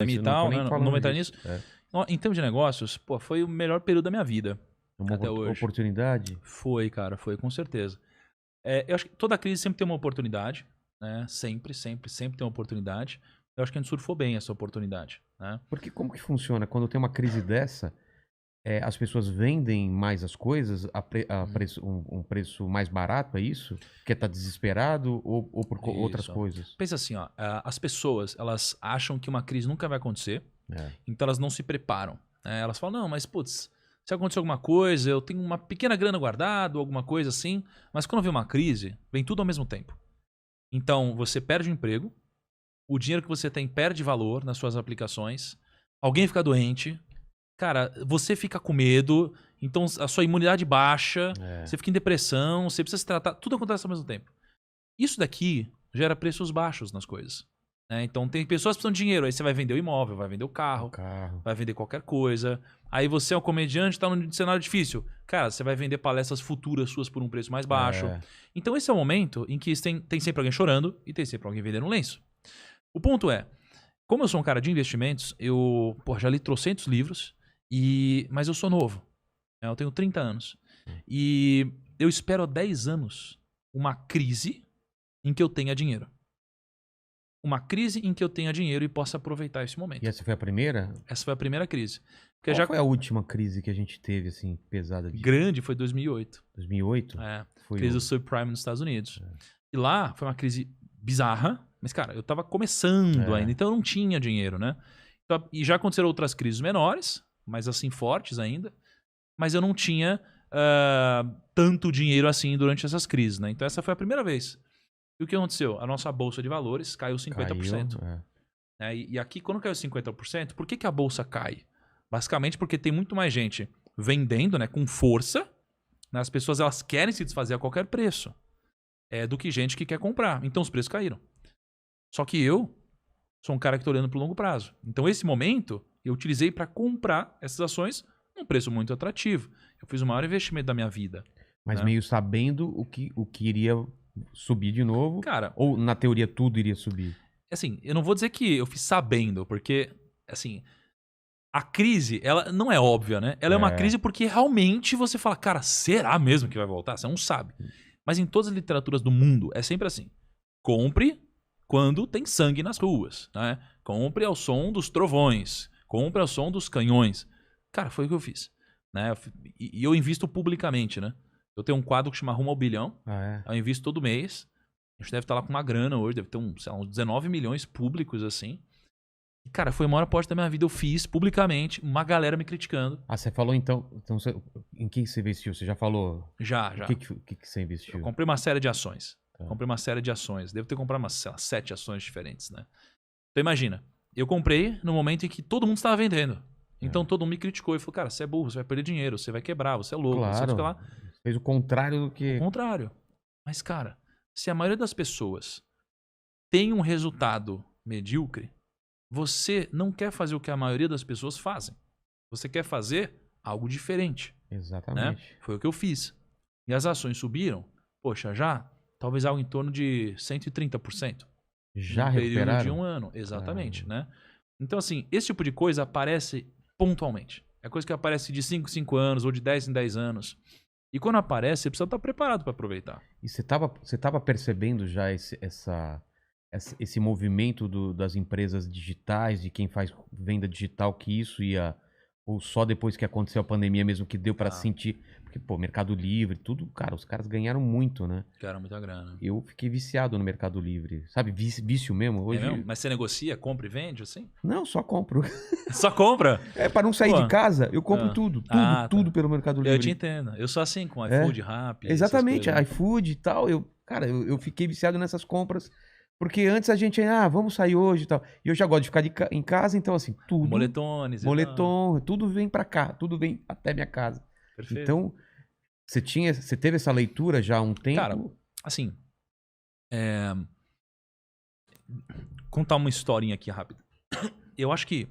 e Não tal, tô nem né? Não falando vou entrar disso. nisso. Em termos de negócios, pô, foi o melhor período da minha vida. Uma Até hoje. oportunidade? Foi, cara, foi, com certeza. Eu acho que toda crise sempre tem uma oportunidade, né? Sempre tem uma oportunidade. Eu acho que a gente surfou bem essa oportunidade, né? Porque como que funciona? Quando tem uma crise dessa, as pessoas vendem mais as coisas a preço, um preço mais barato, é isso? Porque tá desesperado ou por outras Isso. coisas? Pensa assim, ó, as pessoas, elas acham que uma crise nunca vai acontecer, É. então elas não se preparam, né? Elas falam, não, mas putz, se acontecer alguma coisa, eu tenho uma pequena grana guardada, alguma coisa assim, mas quando vem uma crise, vem tudo ao mesmo tempo. Então, você perde o emprego, o dinheiro que você tem perde valor nas suas aplicações, alguém fica doente, cara, você fica com medo, então a sua imunidade baixa, você fica em depressão, você precisa se tratar, tudo acontece ao mesmo tempo. Isso daqui gera preços baixos nas coisas, né? Então tem pessoas que precisam de dinheiro, aí você vai vender o imóvel, vai vender o carro, vai vender qualquer coisa. Aí você é um comediante, está num cenário difícil. Cara, você vai vender palestras futuras suas por um preço mais baixo. Então esse é o momento em que tem sempre alguém chorando e tem sempre alguém vendendo um lenço. O ponto é, como eu sou um cara de investimentos, eu já li trocentos livros, mas eu sou novo, né? Eu tenho 30 anos. E eu espero há 10 anos uma crise em que eu tenha dinheiro. Uma crise em que eu tenha dinheiro e possa aproveitar esse momento. E essa foi a primeira? Essa foi a primeira crise. Porque Qual foi a última crise que a gente teve, assim, pesada? Grande foi 2008. 2008? Crise do subprime nos Estados Unidos. E lá foi uma crise bizarra, mas, cara, eu tava começando ainda, então eu não tinha dinheiro, né? Então, e já aconteceram outras crises menores, mas assim, fortes ainda, mas eu não tinha tanto dinheiro assim durante essas crises, né? Então essa foi a primeira vez. E o que aconteceu? A nossa bolsa de valores caiu 50%. E aqui, quando caiu 50%, por que a bolsa cai? Basicamente porque tem muito mais gente vendendo, né, com força, né, as pessoas elas querem se desfazer a qualquer preço, do que gente que quer comprar. Então os preços caíram. Só que eu sou um cara que está olhando para o longo prazo. Então esse momento eu utilizei para comprar essas ações num preço muito atrativo. Eu fiz o maior investimento da minha vida. Mas meio sabendo o que iria subir de novo? Cara, ou na teoria tudo iria subir? Assim, eu não vou dizer que eu fiz sabendo, porque, assim, a crise, ela não é óbvia, né? Ela é uma crise porque realmente você fala, cara, será mesmo que vai voltar? Você não sabe. Mas em todas as literaturas do mundo é sempre assim. Compre quando tem sangue nas ruas, né? Compre ao som dos trovões. Compre ao som dos canhões. Cara, foi o que eu fiz, né? E eu invisto publicamente, né? Eu tenho um quadro que chama Rumo ao Bilhão. Eu invisto todo mês. A gente deve estar lá com uma grana hoje, deve ter sei lá, uns 19 milhões públicos, assim. E, cara, foi a maior aposta da minha vida. Eu fiz publicamente, uma galera me criticando. Você falou então em que você investiu? Você já falou? Já. O que você investiu? Eu comprei uma série de ações. Devo ter comprado umas, sei lá, 7 ações diferentes, né? Então imagina, eu comprei no momento em que todo mundo estava vendendo. Então todo mundo me criticou e falou, cara, você é burro, você vai perder dinheiro, você vai quebrar, você é louco, você fica lá. Fez o contrário do que... O contrário. Mas, cara, se a maioria das pessoas tem um resultado medíocre, você não quer fazer o que a maioria das pessoas fazem. Você quer fazer algo diferente. Exatamente. Né? Foi o que eu fiz. E as ações subiram, talvez algo em torno de 130%. Já no período recuperaram? de um ano. Exatamente, né? Então, assim, esse tipo de coisa aparece pontualmente. É coisa que aparece de 5 em 5 anos ou de 10 em 10 anos. E quando aparece, você precisa estar preparado para aproveitar. E você tava percebendo já esse movimento das empresas digitais, de quem faz venda digital, que isso ia... Ou só depois que aconteceu a pandemia mesmo que deu pra sentir? Porque, pô, Mercado Livre, tudo, cara, os caras ganharam muito, né? Ganharam muita grana. Eu fiquei viciado no Mercado Livre. Sabe, vício mesmo. Hoje... É mesmo? Mas você negocia, compra e vende, assim? Não, só compro. Só compra? Pra não sair de casa, eu compro tudo. Tudo pelo Mercado Livre. Eu te entendo. Eu sou assim com iFood, Rappi. Exatamente, iFood e tal. Eu fiquei viciado nessas compras. Porque antes a gente, vamos sair hoje e tal. E eu já gosto de ficar em casa, então assim, tudo... Moletom, tudo vem pra cá, tudo vem até minha casa. Perfeito. Então, você teve essa leitura já há um tempo? Cara, assim... Contar uma historinha aqui rápida. Eu acho que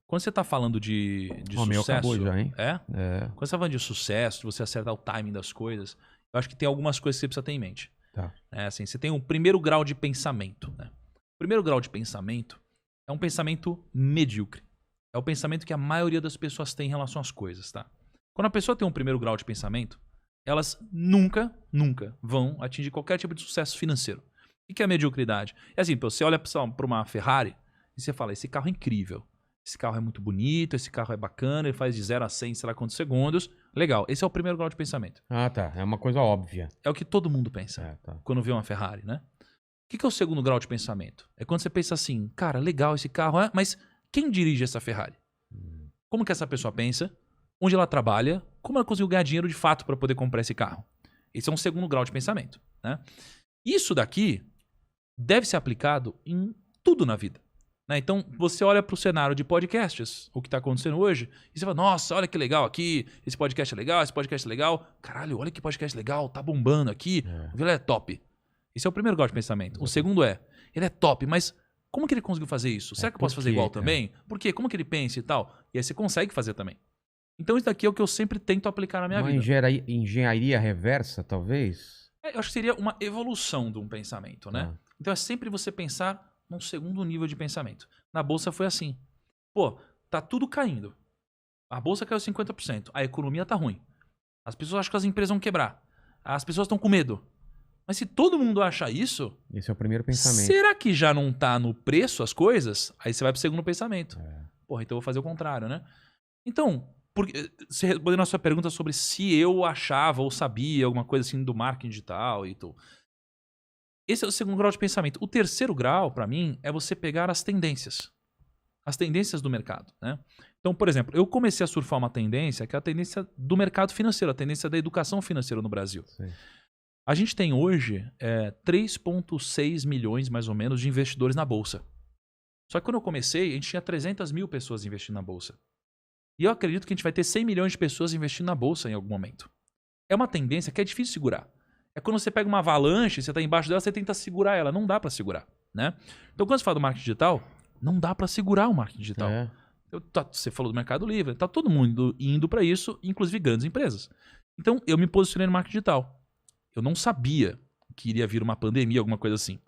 quando você tá falando de sucesso... Meu acabou já, hein? Quando você tá falando de sucesso, de você acertar o timing das coisas, eu acho que tem algumas coisas que você precisa ter em mente. Assim, você tem um primeiro grau de pensamento. Né? O primeiro grau de pensamento é é um pensamento medíocre. É o pensamento que a maioria das pessoas tem em relação às coisas, tá? Quando a pessoa tem um primeiro grau de pensamento, elas nunca vão atingir qualquer tipo de sucesso financeiro. O que é a mediocridade? É assim, você olha para uma Ferrari e você fala, esse carro é incrível, esse carro é muito bonito, esse carro é bacana, ele faz de 0 a 100 sei lá quantos segundos. Legal, esse é o primeiro grau de pensamento. Ah, tá. É uma coisa óbvia. É o que todo mundo pensa quando vê uma Ferrari, né? O que é o segundo grau de pensamento? É quando você pensa assim, cara, legal esse carro, mas quem dirige essa Ferrari? Como que essa pessoa pensa? Onde ela trabalha? Como ela conseguiu ganhar dinheiro de fato para poder comprar esse carro? Esse é um segundo grau de pensamento, né? Isso daqui deve ser aplicado em tudo na vida. Né? Então, você olha para o cenário de podcasts, o que está acontecendo hoje, e você fala, nossa, olha que legal aqui, esse podcast é legal, esse podcast é legal. Caralho, olha que podcast legal, tá bombando aqui, o Vilela é top. Esse é o primeiro grau de pensamento. O segundo é, ele é top, mas como que ele conseguiu fazer isso? Será que eu posso fazer igual também? Por quê? Como que ele pensa e tal? E aí você consegue fazer também. Então isso daqui é o que eu sempre tento aplicar na minha vida. Uma engenharia reversa, talvez? Eu acho que seria uma evolução de um pensamento, né? Então é sempre você pensar num segundo nível de pensamento. Na bolsa foi assim. Pô, tá tudo caindo. A bolsa caiu 50%. A economia tá ruim. As pessoas acham que as empresas vão quebrar. As pessoas estão com medo. Mas se todo mundo acha isso... Esse é o primeiro pensamento. Será que já não tá no preço as coisas? Aí você vai pro segundo pensamento. Porra, então eu vou fazer o contrário, né? Então, se respondendo a sua pergunta sobre se eu achava ou sabia alguma coisa assim do marketing digital e tudo. Esse é o segundo grau de pensamento. O terceiro grau, para mim, é você pegar as tendências. As tendências do mercado, né? Então, por exemplo, eu comecei a surfar uma tendência que é a tendência do mercado financeiro, a tendência da educação financeira no Brasil. Sim. A gente tem hoje 3,6 milhões, mais ou menos, de investidores na Bolsa. Só que quando eu comecei, a gente tinha 300 mil pessoas investindo na Bolsa. E eu acredito que a gente vai ter 100 milhões de pessoas investindo na Bolsa em algum momento. É uma tendência que é difícil segurar. É quando você pega uma avalanche, você está embaixo dela, você tenta segurar ela. Não dá para segurar, né? Então, quando você fala do marketing digital, não dá para segurar o marketing digital. Você falou do Mercado Livre, tá todo mundo indo para isso, inclusive grandes empresas. Então, eu me posicionei no marketing digital. Eu não sabia que iria vir uma pandemia, alguma coisa assim.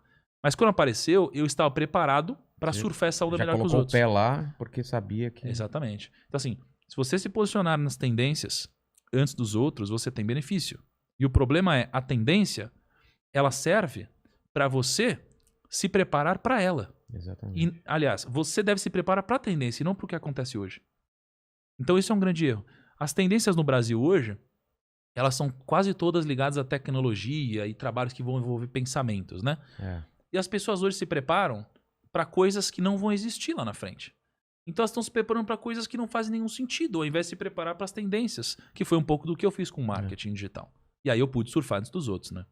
Mas quando apareceu, eu estava preparado para surfar essa onda melhor que os outros. Já colocou o pé lá porque sabia que... Exatamente. Então, assim, se você se posicionar nas tendências antes dos outros, você tem benefício. E o problema é, a tendência, ela serve para você se preparar para ela. Exatamente. E, aliás, você deve se preparar para a tendência e não para o que acontece hoje. Então, isso é um grande erro. As tendências no Brasil hoje, elas são quase todas ligadas à tecnologia e trabalhos que vão envolver pensamentos, né? E as pessoas hoje se preparam para coisas que não vão existir lá na frente. Então elas estão se preparando para coisas que não fazem nenhum sentido, ao invés de se preparar para as tendências, que foi um pouco do que eu fiz com o marketing digital. E aí eu pude surfar antes dos outros, né?